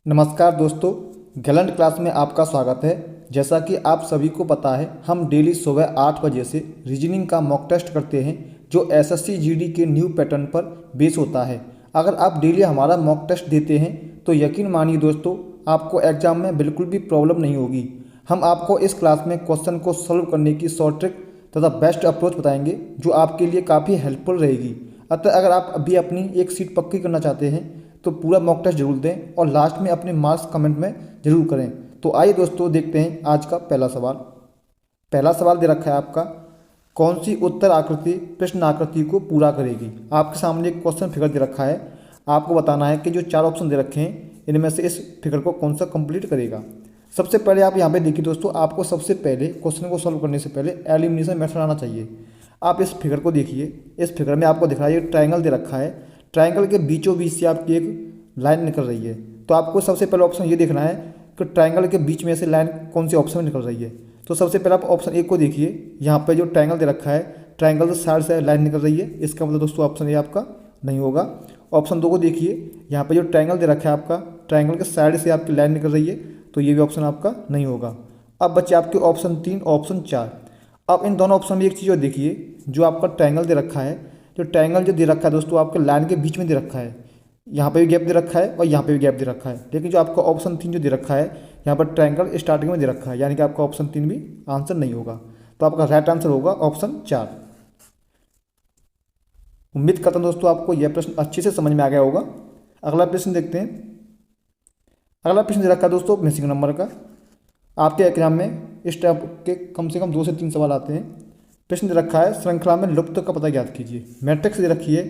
नमस्कार दोस्तों, Gallant class में आपका स्वागत है। जैसा कि आप सभी को पता है, हम डेली सुबह 8 बजे से रीजनिंग का मॉक टेस्ट करते हैं जो एसएससी जीडी के न्यू पैटर्न पर बेस होता है। अगर आप डेली हमारा मॉक टेस्ट देते हैं तो यकीन मानिए दोस्तों, आपको एग्जाम में बिल्कुल भी प्रॉब्लम नहीं होगी। हम आपको इस क्लास में क्वेश्चन को सॉल्व करने की शॉर्ट ट्रिक तथा बेस्ट अप्रोच बताएंगे जो आपके लिए काफ़ी हेल्पफुल रहेगी। अतः अगर आप अभी अपनी एक सीट पक्की करना चाहते हैं तो पूरा मॉक टेस्ट जरूर दें और लास्ट में अपने मार्क्स कमेंट में जरूर करें। तो आइए दोस्तों, देखते हैं आज का पहला सवाल। पहला सवाल दे रखा है आपका, कौन सी उत्तर आकृति प्रश्न आकृति को पूरा करेगी। आपके सामने एक क्वेश्चन फिगर दे रखा है, आपको बताना है कि जो 4 ऑप्शन दे रखे हैं इनमें से इस फिगर को कौन सा कंप्लीट करेगा। सबसे पहले आप यहाँ पे देखिए दोस्तों, आपको सबसे पहले क्वेश्चन को सॉल्व करने से पहले एलिमिनेशन मेथड आना चाहिए। आप इस फिगर को देखिए, इस फिगर में आपको दिख रहा है ये ट्राइंगल दे रखा है, ट्राइंगल के बीचों बीच से आपकी एक लाइन निकल रही है। तो आपको सबसे पहले ऑप्शन ये देखना है कि ट्राइंगल के बीच में से लाइन कौन से ऑप्शन में निकल रही है। तो सबसे पहले आप ऑप्शन एक को देखिए, यहाँ पे जो ट्राइंगल दे रखा है, ट्राइंगल से साइड से लाइन निकल रही है, इसका मतलब दोस्तों ऑप्शन ए आपका नहीं होगा। ऑप्शन 2 को देखिए, यहाँ पे जो ट्राइंगल दे रखा है आपका, ट्राइंगल के साइड से आपकी लाइन निकल रही है, तो ये भी ऑप्शन आपका नहीं होगा। अब बच्चे आपके ऑप्शन 3, ऑप्शन 4। अब इन दोनों ऑप्शन में एक चीज़ और देखिए, जो आपका ट्राइंगल दे रखा है, जो ट्राइंगल जो दे रखा है दोस्तों आपके लाइन के बीच में दे रखा है, यहाँ पे भी गैप दे रखा है और यहाँ पे भी गैप दे रखा है। लेकिन जो आपका ऑप्शन 3 जो दे रखा है, यहाँ पर ट्राइंगल स्टार्टिंग में दे रखा है, यानी कि आपका ऑप्शन 3 भी आंसर नहीं होगा। तो आपका राइट आंसर होगा ऑप्शन 4। उम्मीद करता हूँ दोस्तों आपको यह प्रश्न अच्छे से समझ में आ गया होगा। अगला प्रश्न देखते हैं। अगला प्रश्न दे रखा है दोस्तों मिसिंग नंबर का। आपके एग्जाम में इस टाइप के कम से कम 2 से 3 सवाल आते हैं। प्रश्न दे रखा है, श्रृंखला में लुप्त का पता ज्ञात कीजिए। मैट्रिक्स दे रखी है,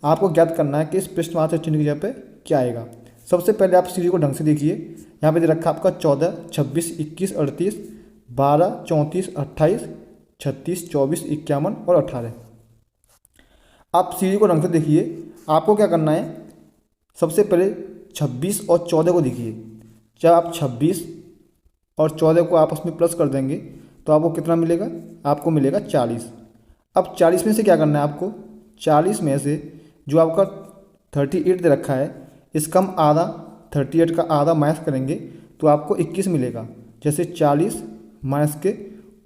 आपको ज्ञात करना है कि इस प्रश्नवाचक चिन्ह की जगह पे क्या आएगा। सबसे पहले आप सीढ़ी को ढंग से देखिए, यहाँ पे दे रखा है आपका 14, 26, 21, 38, 12, 34, 28, 36, 24, 51 और 18। आप सीढ़ी को ढंग से देखिए, आपको क्या करना है, सबसे पहले 26 और 14 को देखिए। जब आप 26 और 14 को आपस में प्लस कर देंगे तो आपको कितना मिलेगा, आपको मिलेगा 40। अब 40 में से क्या करना है आपको, 40 में से जो आपका 38 दे रखा है, इसका हम आधा 38 का आधा माइनस करेंगे तो आपको 21 मिलेगा। जैसे 40 माइनस के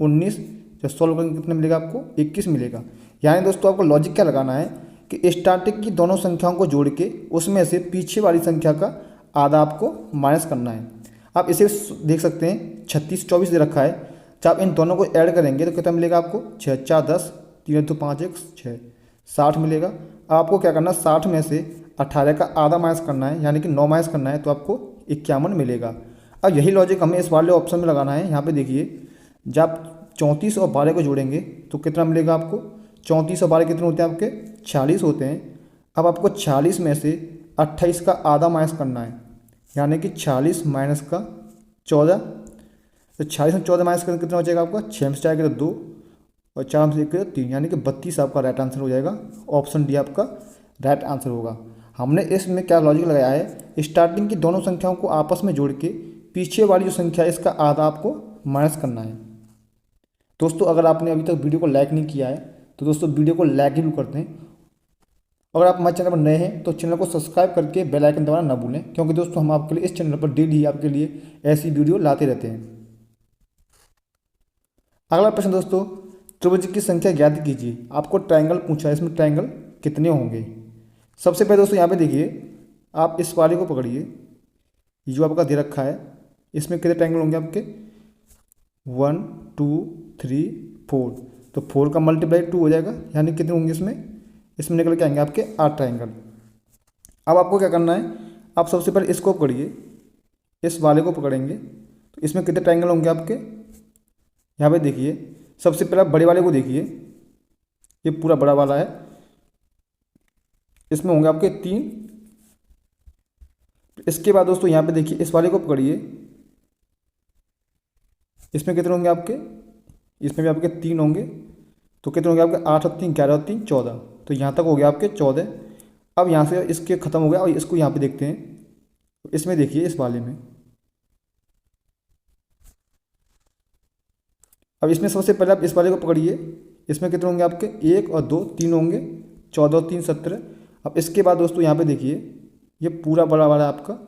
19, जब सॉल्व करेंगे कितना मिलेगा, आपको 21 मिलेगा। यानी दोस्तों आपको लॉजिक क्या लगाना है कि स्टार्टिंग की दोनों संख्याओं को जोड़ के उसमें से पीछे वाली संख्या का आधा आपको माइनस करना है। आप इसे देख सकते हैं, 36, 24 दे रखा है, जब आप इन दोनों को ऐड करेंगे तो कितना मिलेगा आपको, 6, 4, 10, 3, 2, 5, 1, 6, 60 मिलेगा। आपको क्या करना है, 60 में से 18 का आधा माइनस करना है, यानी कि 9 माइनस करना है, तो आपको 51 मिलेगा। अब यही लॉजिक हमें इस वाले ऑप्शन में लगाना है। यहाँ पे देखिए, जब आप 34 और 12 को जोड़ेंगे तो कितना मिलेगा आपको, 34 और 12 कितने होते हैं आपके, 46 होते हैं। अब आपको 46 में से 28 का आधा माइनस करना है, यानी कि 46 माइनस का 14। तो 46 में 14 माइनस करके कितना हो जाएगा आपका, 6 में से जाएगा तो 2 और 4 में से 1 3, यानी कि 32 आपका राइट आंसर हो जाएगा। ऑप्शन डी आपका राइट आंसर होगा। हमने इसमें क्या लॉजिक लगाया है, स्टार्टिंग की दोनों संख्याओं को आपस में जोड़ के पीछे वाली जो संख्या है इसका आधा आपको माइनस करना है। दोस्तों अगर आपने अभी तक वीडियो को लाइक नहीं किया है तो दोस्तों वीडियो को लाइक जरूर करते हैं। अगर आप हमारे चैनल पर नए हैं तो चैनल को सब्सक्राइब करके बेल आइकन दबाना ना भूलें, क्योंकि दोस्तों हम आपके लिए इस चैनल पर डेली आपके लिए ऐसी वीडियो लाते रहते हैं। अगला प्रश्न दोस्तों, त्रिभुज की संख्या ज्ञात कीजिए। आपको ट्रायंगल पूछा है, इसमें ट्रायंगल कितने होंगे। सबसे पहले दोस्तों यहाँ पे देखिए, आप इस वाले को पकड़िए, ये जो आपका दे रखा है, इसमें कितने ट्रायंगल होंगे आपके, 1, 2, 3, 4। तो 4 का मल्टीप्लाई 2 हो जाएगा, यानी कितने होंगे इसमें निकल के आएंगे आपके 8 ट्रायंगल। अब आपको क्या करना है, आप सबसे पहले इसको पकड़िए, इस वाले को पकड़ेंगे तो इसमें कितने ट्रायंगल होंगे आपके। यहाँ पे देखिए, सबसे पहले आप बड़े वाले को देखिए, ये पूरा बड़ा वाला है, इसमें होंगे आपके 3। इसके बाद दोस्तों यहाँ पे देखिए, इस वाले को पकड़िए, इसमें कितने होंगे आपके, इसमें भी आपके 3 होंगे। तो कितने होंगे आपके, 8 और 3 11 और 3 14। तो यहाँ तक हो गया आपके 14। अब यहाँ से इसके ख़त्म हो गया और इसको यहाँ पे देखते हैं। इसमें देखिए, इस वाले में, अब इसमें सबसे पहले आप इस वाले को पकड़िए, इसमें कितने होंगे आपके, 1 और 2 3 होंगे, 14 और 3 17। अब इसके बाद दोस्तों यहाँ पे देखिए, ये पूरा बड़ा वाला आपका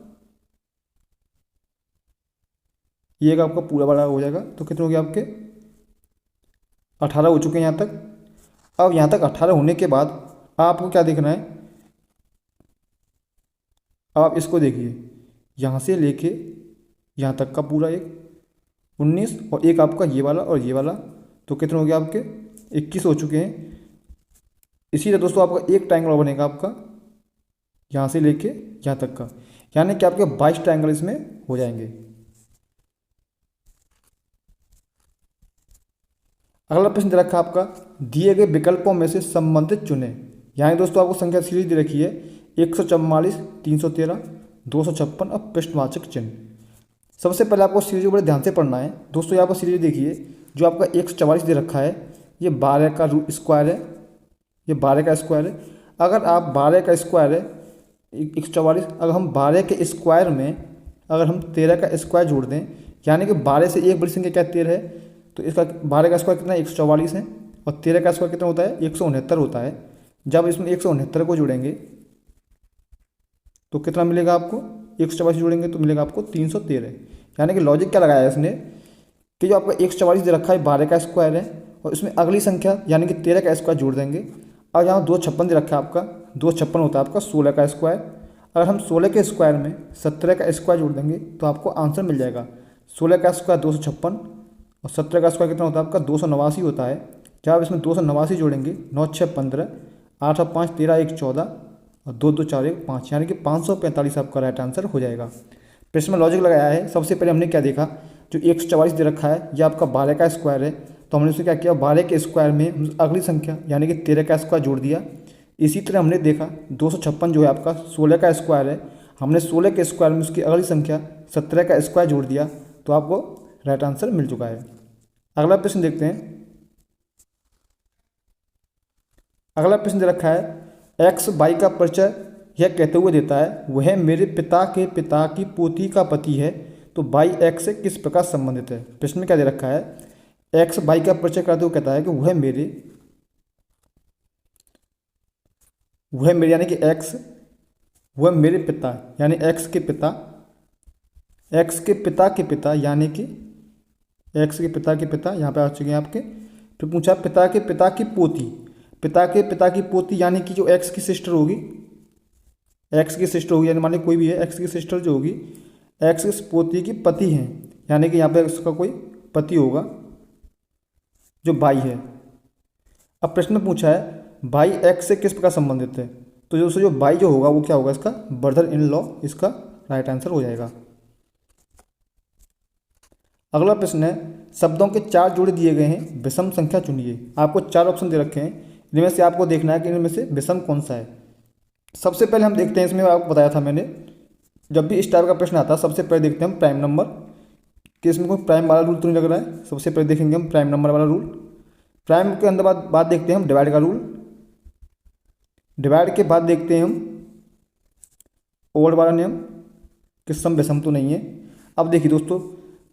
ये एक आपका पूरा वाला हो जाएगा। तो कितने हो गए आपके 18 हो चुके हैं यहाँ तक। अब यहाँ तक 18 होने के बाद आपको क्या देखना है, अब आप इसको देखिए, यहाँ से लेके यहाँ तक का पूरा एक 19 और एक आपका ये वाला और ये वाला, तो कितने हो गए आपके 21 हो चुके हैं। इसी तरह दोस्तों आपका एक ट्रायंगल बनेगा आपका यहाँ से लेके यहाँ तक का, यानी कि आपके 22 ट्रायंगल इसमें हो जाएंगे। अगला प्रश्न दे रखा है आपका, दिए गए विकल्पों में से संबंधित चुने। यानी दोस्तों आपको संख्या सीरीज दे रखी है 144, 313, 256 और प्रश्नवाचक चिन्ह। सबसे पहले आपको सीरीज को बड़े ध्यान से पढ़ना है दोस्तों। यहाँ पर सीरीज देखिए, जो आपका 144 दे रखा है ये 12 का स्क्वायर है, ये 12 का स्क्वायर है। अगर आप 12 का स्क्वायर है 144, अगर हम 12 के स्क्वायर में अगर हम 13 का स्क्वायर जोड़ दें, यानी कि 12 से एक बड़ी संख्या क्या 13 है, तो इसका 12 का स्क्वायर कितना 144 है और 13 का स्क्वायर कितना होता है 169 होता है। जब इसमें 169 को जोड़ेंगे तो कितना मिलेगा आपको, 144 जोड़ेंगे तो मिलेगा आपको 313। यानी कि लॉजिक क्या लगाया है इसने कि जो आपका 144 दे रखा है 12 का स्क्वायर है और इसमें अगली संख्या यानी कि 13 का स्क्वायर जोड़ देंगे। और यहाँ 256 दे रखा है आपका, 256 होता है आपका 16 का स्क्वायर। अगर हम 16 के स्क्वायर में 17 का स्क्वायर जोड़ देंगे तो आपको आंसर मिल जाएगा। 16 का स्क्वायर 256 और 17 का स्क्वायर कितना होता है आपका 289 होता है। जब आप इसमें 289 जोड़ेंगे 9 6 15, 8 और 5 13, 1 14 और 2 2 4 1 5, यानी कि 545 आपका राइट आंसर हो जाएगा। प्रश्न में लॉजिक लगाया है। सबसे पहले हमने क्या देखा, जो 144 दे रखा है ये आपका 12 का स्क्वायर है, तो हमने उससे क्या किया 12 के स्क्वायर में अगली संख्या यानी कि 13 का स्क्वायर जोड़ दिया। इसी तरह हमने देखा 256 जो है आपका 16 का स्क्वायर है, हमने 16 के स्क्वायर में उसकी अगली संख्या 17 का स्क्वायर जोड़ दिया, तो आपको राइट आंसर मिल चुका है। अगला प्रश्न देखते हैं। अगला प्रश्न दे रखा है एक्स वाई का परिचय यह कहते हुए देता है वह मेरे पिता के पिता की पोती का पति है, तो वाई एक्स से किस प्रकार संबंधित है। प्रश्न में क्या दे रखा है, एक्स वाई का परिचय करते हुए कहता है कि वह मेरे यानी कि एक्स वह मेरे पिता यानी एक्स के पिता के पिता यानी कि एक्स के पिता यहाँ पे आ चुके हैं आपके। फिर पूछा पिता के पिता की पोती यानी कि जो एक्स की सिस्टर होगी यानी मान ली कोई भी है, एक्स की सिस्टर जो होगी एक्स की पोती की पति हैं, यानी कि यहाँ पे उसका कोई पति होगा जो भाई है। अब प्रश्न में पूछा है भाई एक्स से किस प्रकार संबंधित है, तो जो भाई जो होगा वो क्या होगा इसका ब्रदर इन लॉ, इसका राइट आंसर हो जाएगा। अगला प्रश्न है शब्दों के 4 जोड़े दिए गए हैं, विषम संख्या चुनिए। आपको 4 ऑप्शन दे रखे हैं, इनमें से आपको देखना है कि इनमें से विषम कौन सा है। सबसे पहले हम देखते हैं, इसमें आपको बताया था मैंने, जब भी इस टाइप का प्रश्न आता है सबसे पहले देखते हैं हम प्राइम नंबर, कि इसमें कोई प्राइम वाला रूल तो नहीं लग रहा है। सबसे पहले देखेंगे हम प्राइम नंबर वाला रूल। प्राइम के अंदर बात देखते हैं हम डिवाइड का रूल। डिवाइड के बाद देखते हैं हम ओड वाला नियम कि सम विषम तो नहीं है। अब देखिए दोस्तों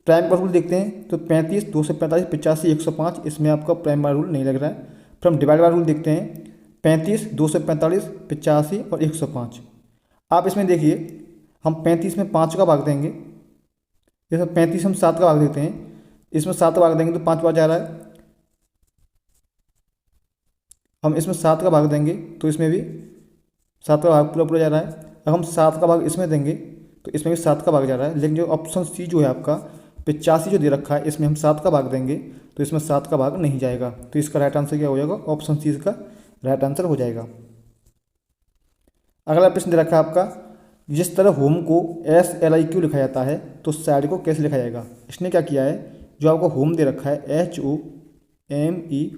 प्राइम का रूल देखते हैं, तो 35, 245, 85, 105, इसमें आपका प्राइम वाला रूल नहीं लग रहा है। फिर हम डिवाइड वाला रूल देखते हैं 35, 245, 85 और 105। आप इसमें देखिए हम 35 में 5 का भाग देंगे, जैसे 35 हम 7 का भाग देते हैं, इसमें 7 का भाग देंगे तो 5 बार जा रहा है। हम इसमें 7 का भाग देंगे तो इसमें भी 7 का भाग पूरा जा रहा है। अगर हम 7 का भाग इसमें देंगे तो इसमें भी 7 का भाग जा रहा है। लेकिन जो ऑप्शन सी जो है आपका 85 जो दे रखा है, इसमें हम 7 का भाग देंगे तो इसमें 7 का भाग नहीं जाएगा, तो इसका राइट आंसर क्या हो जाएगा, ऑप्शन सी इसका राइट आंसर हो जाएगा। अगला प्रश्न दे रखा है आपका जिस तरह होम को SLIQ लिखा जाता है तो साइड को कैसे लिखा जाएगा। इसने क्या किया है, जो आपको होम दे रखा है HOME,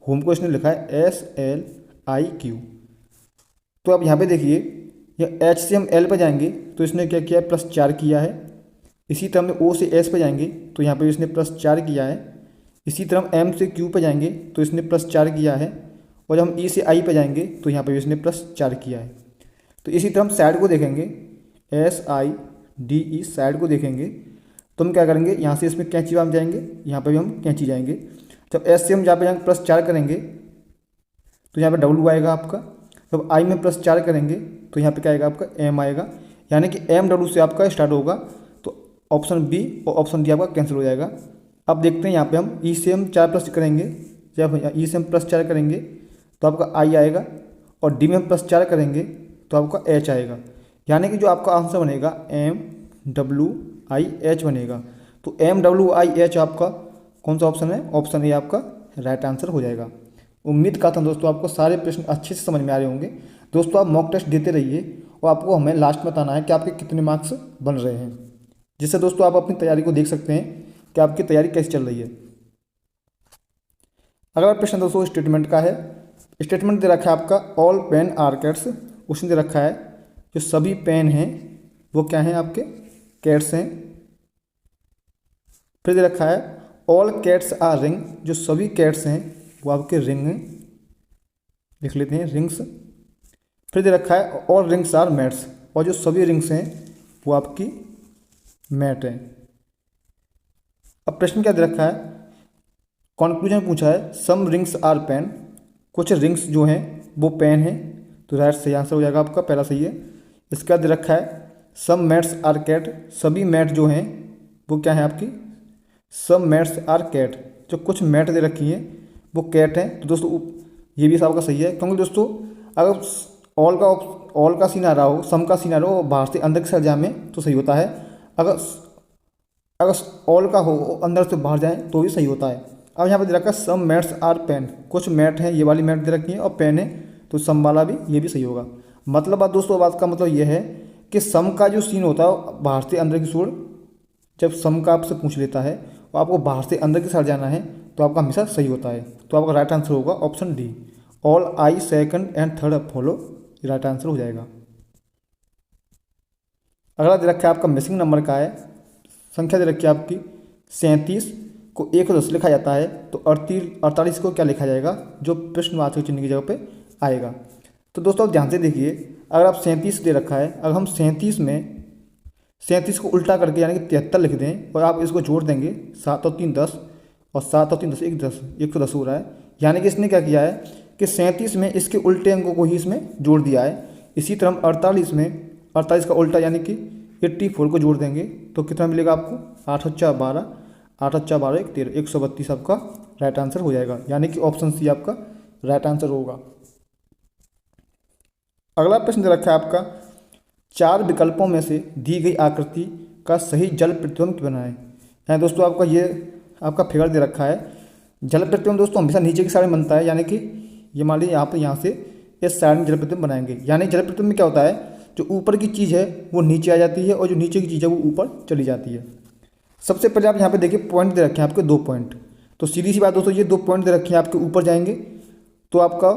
होम को इसने लिखा है SLIQ। तो आप यहाँ पे देखिए यह H से हम L पर जाएंगे तो इसने क्या किया है +4 किया है। इसी तरह हम O से S पर जाएंगे तो यहाँ पे इसने +4 किया है। इसी तरह हम M से Q पर जाएंगे तो इसने +4 किया है। और जब हम E से I पर जाएंगे तो यहाँ पे इसने +4 किया है। तो इसी तरह हम साइड को देखेंगे SIDE, साइड को देखेंगे तो हम क्या करेंगे, यहाँ से इसमें कैंची वाम जाएंगे, यहाँ पर भी हम कैंची जाएंगे। जब S से हम जहाँ पे जाएंगे +4 करेंगे तो यहाँ पे W आएगा आपका। जब I में +4 करेंगे तो यहाँ पे क्या आएगा आपका M आएगा, यानी कि MW से आपका स्टार्ट होगा। तो ऑप्शन बी और ऑप्शन डी आपका कैंसिल हो जाएगा। अब देखते हैं यहाँ पे हम ई से हम 4 प्लस करेंगे, जब ई से हम +4 करेंगे तो आपका आई आएगा, और डी में हम +4 करेंगे तो आपका एच आएगा। यानी कि जो आपका आंसर बनेगा MWIH बनेगा। तो MWIH आपका कौन सा ऑप्शन है? ऑप्शन ए आपका राइट आंसर हो जाएगा। उम्मीद करता हूँ दोस्तों आपको सारे प्रश्न अच्छे से समझ में आ रहे होंगे। दोस्तों आप मॉक टेस्ट देते रहिए और आपको हमें लास्ट में बताना है कि आपके कितने मार्क्स बन रहे हैं, जिससे दोस्तों आप अपनी तैयारी को देख सकते हैं कि आपकी तैयारी कैसे चल रही है। अगला प्रश्न दोस्तों स्टेटमेंट का है। स्टेटमेंट दे रखा है आपका ऑल पेन आर कैट्स। उसने दे रखा है जो सभी पेन हैं वो क्या हैं? आपके कैट्स हैं। फिर दे रखा है ऑल कैट्स आर रिंग। जो सभी कैट्स हैं वो आपके रिंग हैं, लिख लेते हैं रिंग्स। फिर दे रखा है ऑल रिंग्स आर मैट्स। और जो सभी रिंग्स हैं वो आपकी मैट हैं। अब प्रश्न क्या दे रखा है? कॉन्क्लूजन पूछा है सम रिंग्स आर पेन। कुछ रिंग्स जो हैं वो पेन हैं, तो राइट सही आंसर हो जाएगा आपका, पहला सही है। इसके बाद दे रखा है सम मैट्स आर कैट। सभी मैट जो हैं वो क्या है आपकी? सम मैट्स आर कैट। जो कुछ मैट दे रखी हैं वो कैट हैं, तो दोस्तों ये भी आपका सही है। क्योंकि दोस्तों अगर ऑल का सीन आ रहा हो, सम का सीन आ रहा हो बाहर से अंदर की साइड जाए में तो सही होता है। अगर ऑल का हो अंदर से बाहर जाए तो भी सही होता है। अब यहाँ पर दे रखा है सम मैट्स आर पेन। कुछ मैट हैं, ये वाली मैट दे रखी है, और पेन है, तो सम वाला भी ये भी सही होगा। मतलब बात दोस्तों, बात का मतलब ये है कि सम का जो सीन होता है बाहर से अंदर की साइड, जब सम का आपसे पूछ लेता है और आपको बाहर से अंदर की साइड जाना है तो आपका हमेशा सही होता है। तो आपका राइट आंसर होगा option D, all I second and third follow, right answer हो जाएगा। अगला दे रखा है आपका मिसिंग नंबर का है। संख्या दे रखी है आपकी 37 को 1 और 10 लिखा जाता है, तो 48 को क्या लिखा जाएगा? जो प्रश्नवाचक चिन्ह की जगह पे आएगा। तो दोस्तों आप ध्यान से देखिए, अगर आप 37 दे रखा है, अगर हम 37 में 37 को उल्टा करके यानी कि 73 लिख दें और आप इसको जोड़ देंगे 7 और 3 10, और 7 और 3 10 110 हो रहा है। यानी कि इसने क्या किया है कि 37 में इसके उल्टे अंकों को ही इसमें जोड़ दिया है। इसी तरह हम 48 में 48 का उल्टा यानी कि 84 को जोड़ देंगे तो कितना मिलेगा आपको? 8 और 4 12, 8 और 4 12 1 13, 132 आपका राइट आंसर हो जाएगा। यानी कि ऑप्शन सी आपका राइट आंसर होगा। अगला प्रश्न दे रखा है आपका 4 विकल्पों में से दी गई आकृति का सही जल प्रतिबिंब बनाएं। है दोस्तों आपका ये आपका फिगर दे रखा है। जल प्रतिबिंब दोस्तों हमेशा नीचे की साइड में बनता है, यानी कि ये मान लीजिए यहाँ से इस साइड में जल प्रतिबिंब बनाएंगे। यानी जल प्रतिबिंब में क्या होता है, जो ऊपर की चीज़ है वो नीचे आ जाती है और जो नीचे की चीज़ है वो ऊपर चली जाती है। सबसे पहले आप यहाँ पे देखिए पॉइंट दे रखे हैं आपके 2 पॉइंट। तो सीधी सी बात दोस्तों, ये 2 पॉइंट दे रखे हैं आपके ऊपर जाएंगे तो आपका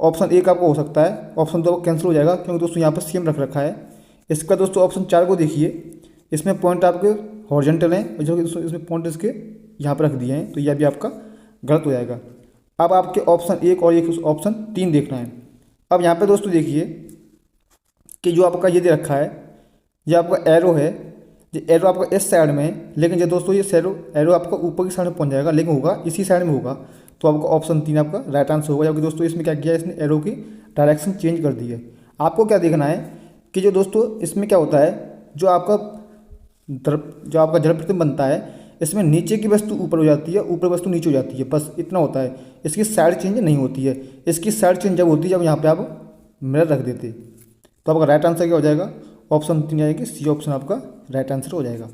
ऑप्शन ए का आपको हो सकता है, ऑप्शन 2 कैंसिल हो जाएगा क्योंकि दोस्तों यहाँ पर सेम रख रखा है। इसका दोस्तों ऑप्शन 4 को देखिए, इसमें पॉइंट आपके हॉरिजॉन्टल हैं और जो इसमें पॉइंट इसके यहाँ पर रख दिए हैं, तो यह भी आपका गलत हो जाएगा। अब आपके ऑप्शन 1 और एक ऑप्शन 3 देखना है। अब यहाँ पे दोस्तों देखिए कि जो आपका ये दे रखा है, ये आपका एरो है, ये एरो आपका इस साइड में है, लेकिन जो दोस्तों ये एरो आपका ऊपर की साइड में पहुँच जाएगा, लेकिन होगा इसी साइड में होगा, तो आपका ऑप्शन 3 आपका राइट आंसर होगा। क्योंकि दोस्तों इसमें क्या किया है, इसने एरो की डायरेक्शन चेंज कर दी है। आपको क्या देखना है कि जो दोस्तों इसमें क्या होता है, जो आपका जल प्रतिबिंब बनता है इसमें नीचे की वस्तु ऊपर हो जाती है, ऊपर वस्तु नीचे हो जाती है, बस इतना होता है। इसकी साइड चेंज नहीं होती है। इसकी साइड चेंज जब होती है जब यहाँ पे आप मिरर रख देते, तो आपका राइट आंसर क्या हो जाएगा? ऑप्शन 3 आएगी, सी ऑप्शन आपका राइट आंसर हो जाएगा।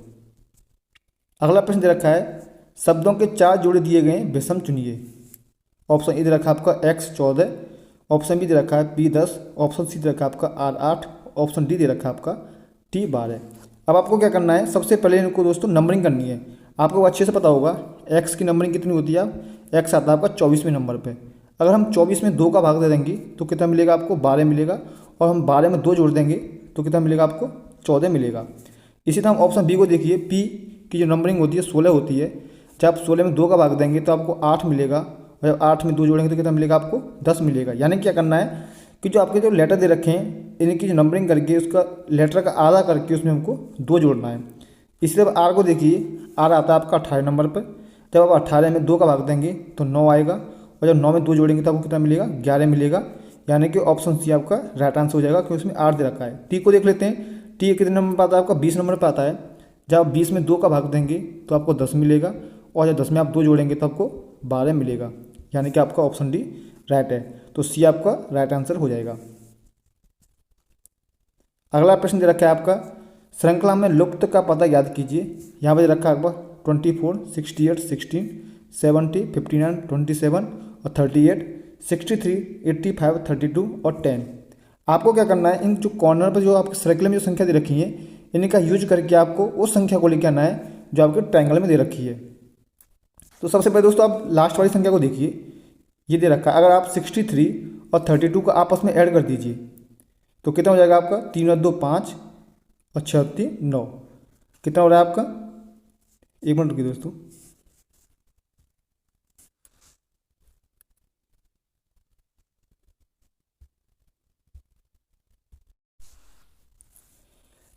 अगला प्रश्न दे रखा है शब्दों के 4 जोड़े दिए गए विषम चुनिए। ऑप्शन ए दे रखा है आपका X14, ऑप्शन बी दे रखा है P10, ऑप्शन सी दे रखा है आपका R8, ऑप्शन डी दे रखा है आपका T12। अब आपको क्या करना है, सबसे पहले इनको दोस्तों नंबरिंग करनी है। आपको अच्छे से पता होगा x की नंबरिंग कितनी होती है। x आता है आपका 24वें नंबर पे। अगर हम 24 में 2 का भाग दे देंगे तो कितना मिलेगा आपको? 12 मिलेगा। और हम 12 में 2 जोड़ देंगे तो कितना मिलेगा आपको? 14 मिलेगा। इसी तरह हम ऑप्शन बी को देखिए, p की जो नंबरिंग होती है 16 होती है। जब आप 16 में 2 का भाग देंगे तो आपको 8 मिलेगा, और जब 8 में 2 जोड़ेंगे तो कितना मिलेगा आपको? 10 मिलेगा। यानी क्या करना है कि जो आपके जो लेटर दे रखे हैं इनकी जो नंबरिंग करके उसका लेटर का आधा करके उसमें हमको 2 जोड़ना है। इसी तरह आर को देखिए, आर आता है आपका 18 नंबर पर। जब आप 18 में 2 का भाग देंगे तो 9 आएगा, और जब 9 में 2 जोड़ेंगे तो आपको कितना मिलेगा? 11 मिलेगा। यानी कि ऑप्शन सी आपका राइट आंसर हो जाएगा, क्योंकि उसमें 8 दे रखा है। टी को देख लेते हैं, टी कितने नंबर पर आता है आपका? 20 नंबर पर आता है। जब आप 20 में 2 का भाग देंगे तो आपको 10 मिलेगा, और जब 10 में आप 2 जोड़ेंगे तो आपको 12 मिलेगा, यानी कि आपका ऑप्शन डी राइट है। तो सी आपका राइट आंसर हो जाएगा। अगला प्रश्न दे रखा है आपका, श्रृंखला में लुप्त का पता याद कीजिए। यहाँ पर दे रखा है आपका 24, 68, 16, 70, 59, 27 और 38, 63, 85, 32 और 10। आपको क्या करना है, इन जो कॉर्नर पर जो आपके सर्कल में जो संख्या दे रखी है इनका यूज करके आपको उस संख्या को लेके आना है जो आपके ट्रायंगल में दे रखी है। तो सबसे पहले दोस्तों आप लास्ट वाली संख्या को देखिए, ये दे रखा है। अगर आप 63 और 32 को आपस में ऐड कर दीजिए तो कितना हो जाएगा आपका, 3 और 2 5 और 6 और 3 9। कितना हो रहा है आपका, एक मिनट रुकिए दोस्तों।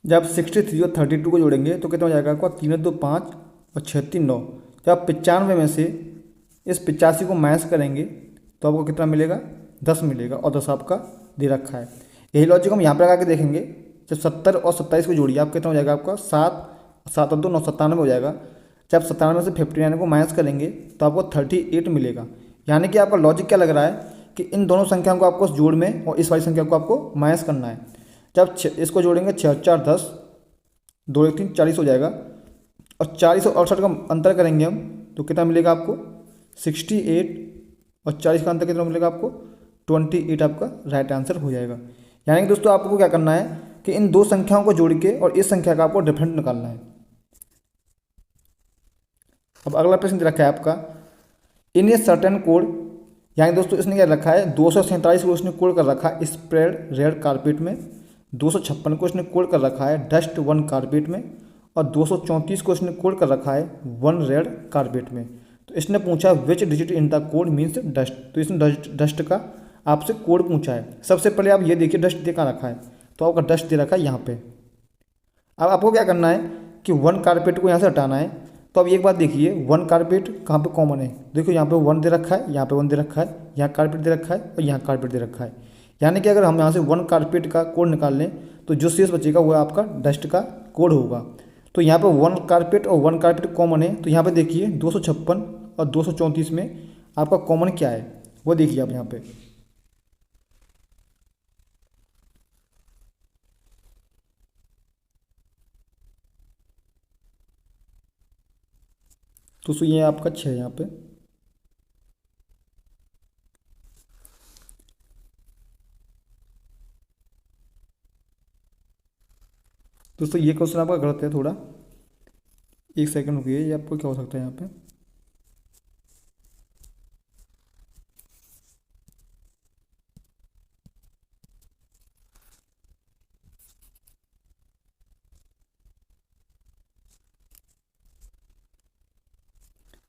जब आप 63 और 32 को जोड़ेंगे तो कितना हो जाएगा आपका, 3 और 2 5 और 6 3 9। जब आप 95 में से इस 85 को माइनस करेंगे तो आपको कितना मिलेगा, 10 मिलेगा, और 10 आपका दे रखा है। यही लॉजिक हम यहाँ पर लगा के देखेंगे। जब 70 और 27 को जोड़िए आप कितना हो जाएगा आपका, 7 7 और 2 9 97 हो जाएगा। जब 97 से 59 को माइनस करेंगे तो आपको 38 मिलेगा। यानी कि आपका लॉजिक क्या लग रहा है कि इन दोनों संख्याओं को आपको जोड़ में और इस वाली संख्या को आपको माइनस करना है। जब इसको जोड़ेंगे 6 4 10, 2 1 3 40 हो जाएगा, और 40 और 68 का अंतर करेंगे हम तो कितना मिलेगा आपको, 68, और 40 का अंतर कितना मिलेगा आपको, 28 आपका राइट आंसर हो जाएगा। यानी कि दोस्तों आपको क्या करना है कि इन दो संख्याओं को जोड़ के और इस संख्या का आपको डिफरेंट निकालना है। अब अगला प्रश्न दे रखा है आपका, इन ए सर्टेन कोड, यानी दोस्तों इसने क्या रखा है, 247 को इसने कोड कर रखा है स्प्रेड रेड कारपेट में, 256 को इसने कोड कर रखा है डस्ट वन कारपेट में, और 234 को इसने कोड कर रखा है वन रेड कारपेट में। तो इसने पूछा which digit in the code means dust, तो इसने डस्ट का आपसे कोड पूछा है। सबसे पहले आप ये देखिए डस्ट दे कहाँ रखा है, तो आपका डस्ट दे रखा है यहाँ पे। अब आपको क्या करना है कि वन कारपेट को यहाँ से हटाना है। तो अब एक बात देखिए, वन कारपेट कहाँ पे कॉमन है, देखो यहाँ पे वन दे रखा है, यहाँ पे वन दे रखा है, यहाँ कारपेट दे रखा है और यहाँ कारपेट दे रखा है। यानी कि अगर हम यहाँ से वन कारपेट का कोड निकाल लें तो जो शेष बचेगा वो आपका डस्ट का कोड होगा। तो यहाँ पे वन कारपेट और वन कारपेट कॉमन है, तो यहाँ पे देखिए 256 और 234 में आपका कॉमन क्या है वो देखिए आप यहाँ पे। तो ये आपका 6 यहाँ पे। दोस्तों ये क्वेश्चन आपका गलत है थोड़ा, एक सेकंड रुकिए, ये आपको क्या हो सकता है यहाँ पे।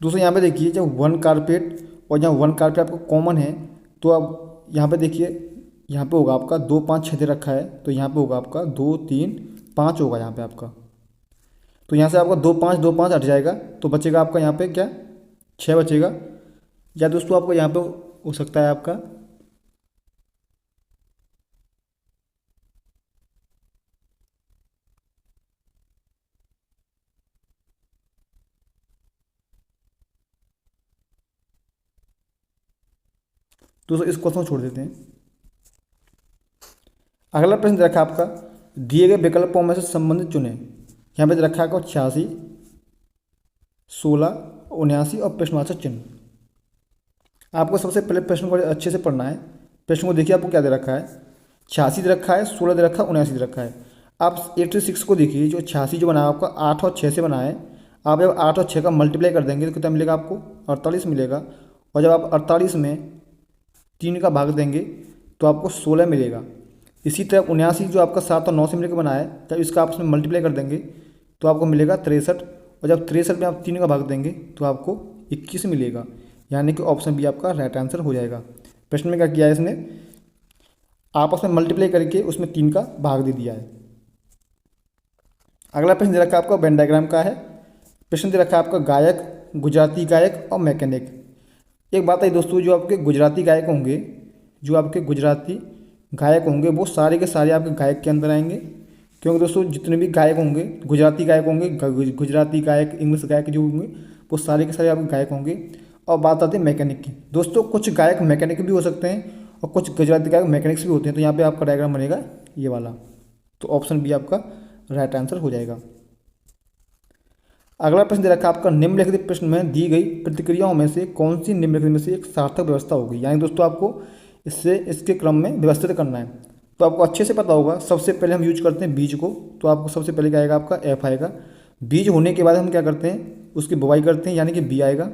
दोस्तों यहाँ पे देखिए जब वन कारपेट और जहाँ वन कारपेट आपको कॉमन है तो अब यहाँ पे देखिए, यहाँ पे होगा आपका 2 5 6 दे रखा है, तो यहाँ पे होगा आपका 2 3 5 होगा यहाँ पे आपका। तो यहाँ से आपका 2 5 हट जाएगा तो बचेगा आपका यहाँ पे क्या, 6 बचेगा। या दोस्तों आपको यहाँ पे हो सकता है आपका, दोस्तों इस क्वेश्चन को छोड़ देते हैं। अगला प्रश्न दे रखा है आपका, दिए गए विकल्पों में से संबंधित चुने। यहाँ पे दे रखा है आपको 86, 16, 79 और प्रश्नवाचक चिन्ह। आपको सबसे पहले प्रश्न को अच्छे से पढ़ना है। प्रश्न को देखिए आपको क्या दे रखा है, 86 दे रखा है, 16 दे रखा है, 79 दे रखा है। आप 86 को देखिए, जो 86 जो बना है आपका 8 और 6 से बना है। आप जब 8 और 6 का मल्टीप्लाई कर देंगे तो कितना मिलेगा आपको, 48 मिलेगा। और जब आप 48 में 3 का भाग देंगे तो आपको 16 मिलेगा। इसी तरह 79 जो आपका 7 और 9 से मिलकर बना है, जब इसका आपस में मल्टीप्लाई कर देंगे तो आपको मिलेगा 63, और जब 63 में आप 3 का भाग देंगे तो आपको 21 मिलेगा। यानी कि ऑप्शन बी आपका राइट आंसर हो जाएगा। प्रश्न में क्या किया है इसने, आपस में मल्टीप्लाई करके उसमें 3 का भाग दे दिया है। अगला प्रश्न दे रखा है आपका वेन डायग्राम का है। प्रश्न दे रखा है आपका गायक, गुजराती गायक और मैकेनिक। एक बात है दोस्तों, जो आपके गुजराती गायक होंगे, जो आपके गुजराती गायक होंगे वो सारे के सारे आपके गायक के अंदर आएंगे, क्योंकि दोस्तों जितने भी गायक होंगे, गुजराती गायक होंगे, गुजराती गायक, इंग्लिश गायक जो होंगे, वो सारे के सारे आपके गायक होंगे। और बात आती है मैकेनिक की। दोस्तों कुछ गायक मैकेनिक भी हो सकते हैं और कुछ गुजराती गायक मैकेनिक्स भी होते हैं। तो यहाँ पे आपका डायग्राम बनेगा ये वाला। तो ऑप्शन बी आपका राइट आंसर हो जाएगा। अगला प्रश्न दे रखा है आपका, निम्नलिखित प्रश्न में दी गई प्रतिक्रियाओं में से कौन सी निम्नलिखित में से एक सार्थक व्यवस्था होगी। यानी दोस्तों आपको इससे इसके क्रम में व्यवस्थित करना है। तो आपको अच्छे से पता होगा, सबसे पहले हम यूज करते हैं बीज को। तो आपको सबसे पहले क्या आएगा, आपका एफ आएगा। बीज होने के बाद हम क्या करते हैं, उसकी बुवाई करते हैं, यानी कि बी आएगा।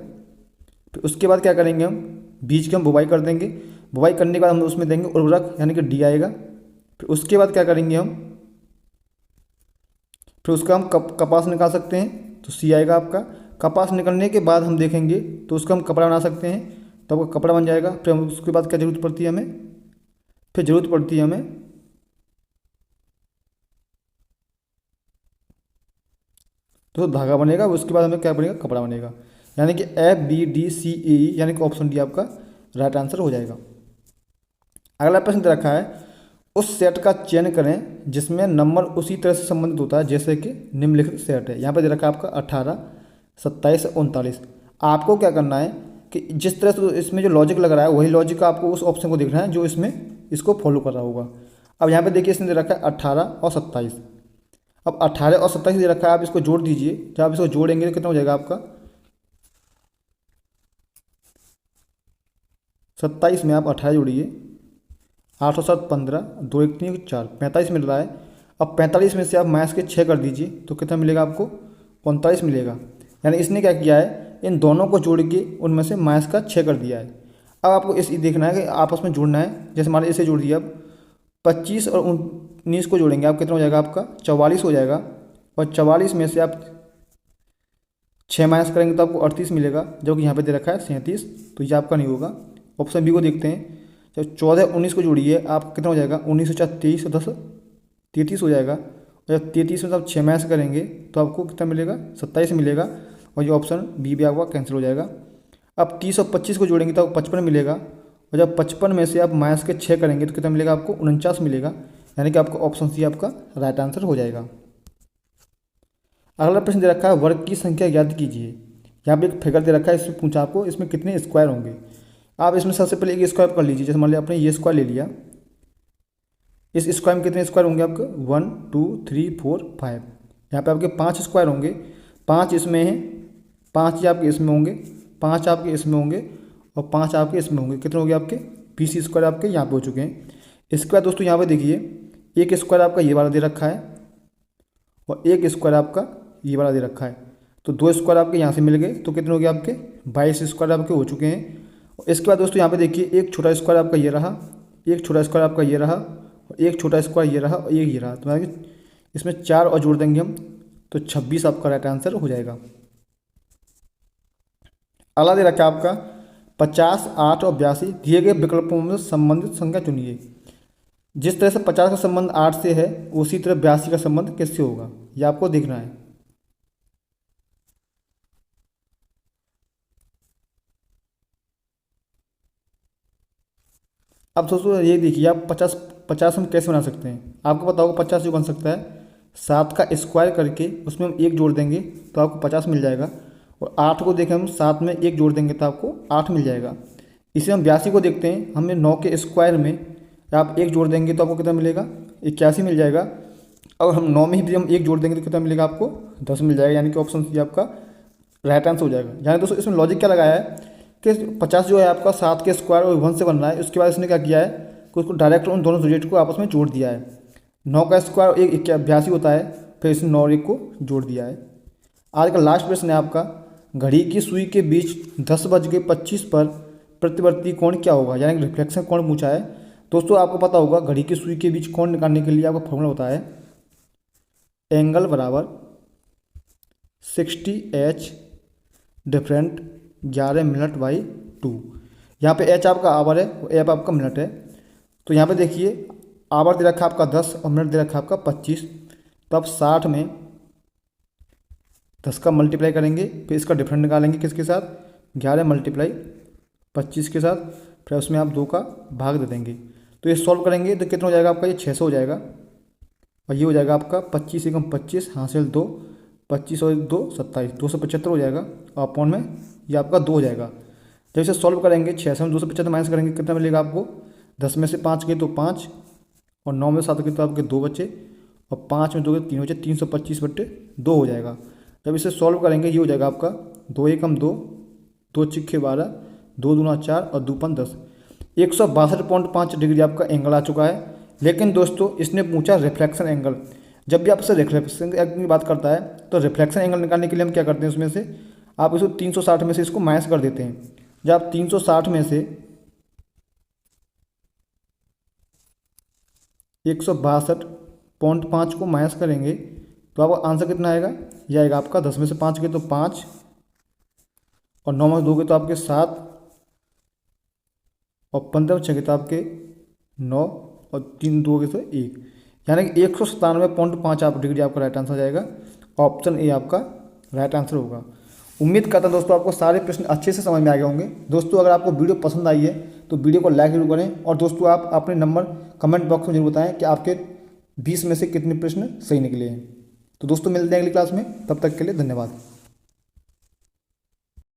फिर उसके बाद क्या करेंगे, हम बीज की हम बुवाई कर देंगे। बुवाई करने के बाद हम उसमें देंगे उर्वरक, यानी कि डी आएगा। फिर उसके बाद क्या करेंगे हम, फिर उसका हम कपास निकाल सकते हैं, तो सी आएगा आपका। कपास निकलने के बाद हम देखेंगे तो उसका हम कपड़ा बना सकते हैं, तो आपका कपड़ा बन जाएगा। फिर हम उसके बाद क्या जरूरत पड़ती है हमें, फिर जरूरत पड़ती है हमें तो धागा बनेगा। उसके बाद हमें क्या बनेगा, कपड़ा बनेगा। यानी कि एफ बी डी सी ए ई, यानी कि ऑप्शन डी आपका राइट आंसर हो जाएगा। अगला प्रश्न दे रखा है, उस सेट का चयन करें जिसमें नंबर उसी तरह से संबंधित होता है जैसे कि निम्नलिखित सेट है। यहाँ पर दे रखा है आपका 18, 27, 39। आपको क्या करना है कि जिस तरह से इसमें जो लॉजिक लग रहा है वही लॉजिक आपको उस ऑप्शन को देखना है जो इसमें इसको फॉलो कर रहा होगा। अब यहाँ पे देखिए इसने दे रखा है 18 और 27। अब 18 और 27 दे रखा है, आप इसको जोड़ दीजिए। जब आप इसको जोड़ेंगे तो कितना हो जाएगा आपका, 27 में आप 18 जोड़िए, 8 और 7 15, 2 1 3 4, 45 मिल रहा है। अब 45 में से आप माइनस के 6 कर दीजिए तो कितना मिलेगा आपको, 39 मिलेगा। यानी इसने क्या किया है, इन दोनों को जोड़ के उनमें से माइनस का 6 कर दिया है। अब आपको इस देखना है कि आपस में जोड़ना है। जैसे मान लीजिए इसे जोड़ दिया, अब 25 और 19 को जोड़ेंगे आप कितना हो जाएगा आपका, 44 हो जाएगा। और 44 में से आप 6 माइनस करेंगे तो आपको 38 मिलेगा, जो कि यहाँ पे दे रखा है 37। तो ये आपका नहीं होगा। ऑप्शन बी को देखते हैं। जब 14 19 को जोड़िए आप कितना हो जाएगा, 19 4 23 10 33 हो जाएगा। और जब 33 में आप 6 माइनस करेंगे तो आपको कितना मिलेगा, 27 मिलेगा। और ये ऑप्शन बी भी आपका कैंसिल हो जाएगा। अब 30 और 25 को जोड़ेंगे तो आपको 55 मिलेगा। और जब 55 में से आप माइनस के 6 करेंगे तो कितना मिलेगा आपको, 49 मिलेगा। यानी कि आपका ऑप्शन सी आपका राइट आंसर हो जाएगा। अगला प्रश्न दे रखा है, वर्ग की संख्या ज्ञात कीजिए। यहाँ पे एक फिगर दे रखा है, इसमें पूछा आपको इसमें कितने स्क्वायर होंगे। आप इसमें सबसे पहले एक स्क्वायर कर लीजिए। जैसे मान लिया आपने ये स्क्वायर ले लिया, इस स्क्वायर में कितने स्क्वायर होंगे आपके, 1 2 3 4 5। यहाँ पे आपके 5 स्क्वायर होंगे। 5 इसमें हैं, 5 ही आपके इसमें होंगे, 5 आपके इसमें होंगे और 5 आपके इसमें होंगे। कितने होंगे आपके, 20 स्क्वायर आपके यहाँ पे हो चुके हैं। इसके बाद दोस्तों यहाँ पे देखिए, एक स्क्वायर आपका ये वाला दे रखा है और एक स्क्वायर आपका ये वाला दे रखा है। तो 2 स्क्वायर आपके यहाँ से मिल गए, तो कितने हो गए आपके, 22 स्क्वायर आपके हो चुके हैं। और इसके बाद दोस्तों यहाँ पे देखिए, एक छोटा स्क्वायर आपका ये रहा, एक छोटा स्क्वायर आपका ये रहा, और एक छोटा स्क्वायर ये रहा और एक ये रहा। तो इसमें 4 और जोड़ देंगे हम तो 26 आपका राइट आंसर हो जाएगा। अगला दे रखा है आपका 50, 8 और 82 दिए गए विकल्पों में संबंधित संख्या चुनिए। जिस तरह से 50 का संबंध 8 से है उसी तरह 82 का संबंध किससे होगा, ये आपको देखना है। अब दोस्तों ये देखिए, आप 50 50 हम कैसे बना सकते हैं। आपको पता होगा 50 जो बन सकता है, 7 का स्क्वायर करके उसमें हम 1 जोड़ देंगे तो आपको 50 मिल जाएगा। और 8 को देखें हम, 7 में 1 जोड़ देंगे तो आपको 8 मिल जाएगा। इसे हम 82 को देखते हैं, हमें 9 के स्क्वायर में आप 1 जोड़ देंगे तो आपको कितना मिलेगा, 81 मिल जाएगा। और हम 9 में भी हम 1 जोड़ देंगे तो कितना मिलेगा आपको, 10 मिल जाएगा। यानी कि ऑप्शन सी आपका राइट आंसर हो जाएगा। यानी दोस्तों इसमें लॉजिक क्या लगाया है कि 50 जो है आपका 7 के स्क्वायर और 1 से बन रहा है। उसके बाद इसने क्या किया है कि उसको डायरेक्ट उन दोनों डिजिट को आपस में जोड़ दिया है। 9 का स्क्वायर और 82 होता है, फिर इसने 9 और 1 को जोड़ दिया है। आज का लास्ट प्रश्न है आपका, घड़ी की सुई के बीच 10:25 पर प्रतिवर्ती कोण क्या होगा, यानी कि रिफ्लेक्शन कोण पूछा है। दोस्तों आपको पता होगा घड़ी की सुई के बीच कोण निकालने के लिए आपका फॉर्मूला होता है एंगल बराबर 60h डिफरेंट 11 मिनट बाई 2। यहाँ पे h आपका आवर है और एफ आपका मिनट है। तो यहाँ पे देखिए, आवर दे रखा है आपका 10 और मिनट दे रखा है आपका 25। तो आप 60 में 10 का मल्टीप्लाई करेंगे, फिर इसका डिफरेंट निकालेंगे किसके साथ, 11 मल्टीप्लाई 25 के साथ, फिर उसमें आप 2 का भाग दे देंगे। तो ये सॉल्व करेंगे तो कितना हो जाएगा आपका, ये 600 हो जाएगा। और ये हो जाएगा आपका 25 एकम 25 हासिल 2, 25 और 2 27, 275 हो जाएगा। और अपॉन में ये आपका 2 हो जाएगा। जब इसे सॉल्व करेंगे 6 से हम 275 माइनस करेंगे कितना मिलेगा आपको, 10 में से 5 गए तो 5, और 9 में 7 गए तो आपके 2 बचे, और 5 में 2 गए 3 बचे, 325/2 हो जाएगा। जब इसे सॉल्व करेंगे ये हो जाएगा आपका 2 एकम 2, 2 छिक्के 12, 2 दूना 4 और 2 पंच 10, 162.5 डिग्री आपका एंगल आ चुका है। लेकिन दोस्तों इसने पूछा रिफ्लेक्शन एंगल। जब भी आपसे रिफ्लेक्शन एंगल की बात करता है तो रिफ्लेक्शन एंगल निकालने के लिए हम क्या करते हैं, उसमें से आप इसको 360 में से इसको माइनस कर देते हैं। जब आप 360 में से 162.5 को माइनस करेंगे तो आपका आंसर कितना आएगा, ये आएगा आपका 10 में से 5 गए तो 5, और 9 में 2 गए तो आपके 7, और 15 में 6 गए तो आपके 9, और 3 2 गए तो 1, यानी कि 197.5 आप डिग्री आपका राइट आंसर जाएगा। ऑप्शन ए आपका राइट आंसर होगा। उम्मीद करता हूं दोस्तों आपको सारे प्रश्न अच्छे से समझ में आ गए होंगे। दोस्तों अगर आपको वीडियो पसंद आई है तो वीडियो को लाइक जरूर करें, और दोस्तों आप अपने नंबर कमेंट बॉक्स में जरूर बताएं कि आपके 20 में से कितने प्रश्न सही निकले हैं। तो दोस्तों मिलते हैं अगली क्लास में, तब तक के लिए धन्यवाद।